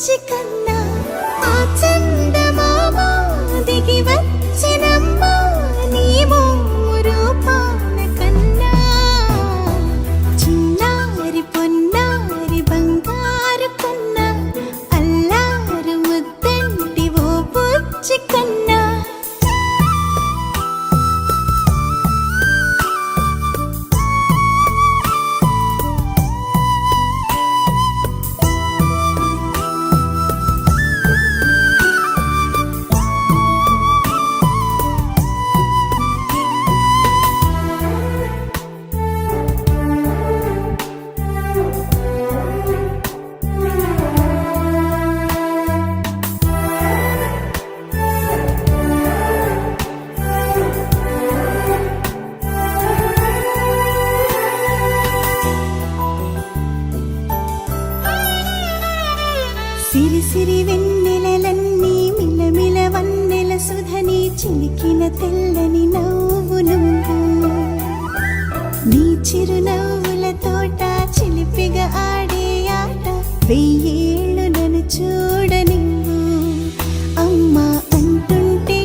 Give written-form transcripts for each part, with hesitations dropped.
బుచ్చి కన్నా ఆ చందమామ దిగి వచ్చినమ్మ నీ రూపాన కన్నా చిన్నారి పొన్నారి బంగారు కన్నా అల్లారు ముద్దంటి ఓ బుచ్చి కన్నా సిరి సిరి వెన్నెలలన్నీ మిలమిల వన్నెల సుధని చిలికిన తెల్లని నవ్వు నువ్వు నీ చిరునవ్వుల తోట చిలిపిగా ఆడే ఆట వెయ్యేళ్ళు నన్ను చూడనివ్వు అమ్మా అంటుంటే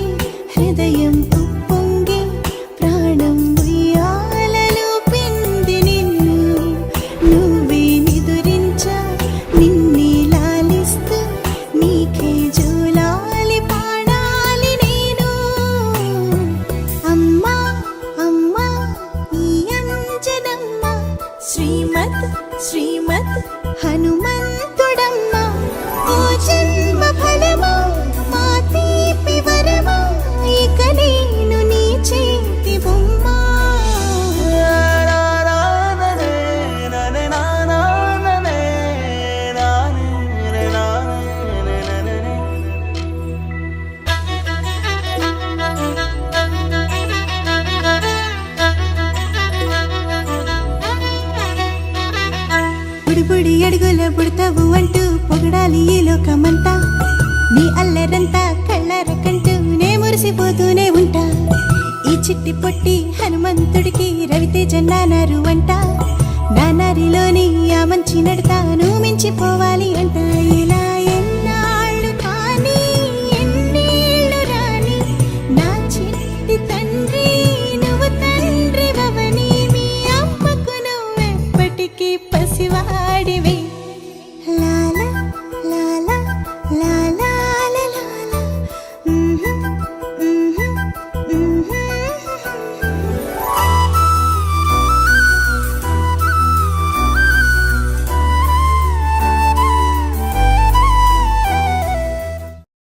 హృదయం ఉప్పొంగి ప్రాణం ఉయ్యాలలో పిండి నిన్ను నువ్వే నిదురించా నిన్నే లాలిస్తూ నీకే జోలాలి పాడాలి నేను అమ్మా అమ్మా ఈ అంజనమ్మ శ్రీమత్ శ్రీమత్ హనుమంతుడమ్మ ఓ జన్మ ఫలమా మా తీపి వరమా ఇక నేను నీ చేతి బొమ్మ బుడి అడుగుల బుడతావు అంటూ పొగడాలి ఈ లోకమంతా నీ అల్లరంతా కళ్ళారకంటూ నే మురిసిపోతూనే ఉంటా ఈ చిట్టి పొట్టి హనుమంతుడికి రవితేజ నానారు అంట నానారిలోని ఆ మంచి నడతాను మించిపోవాలి అంట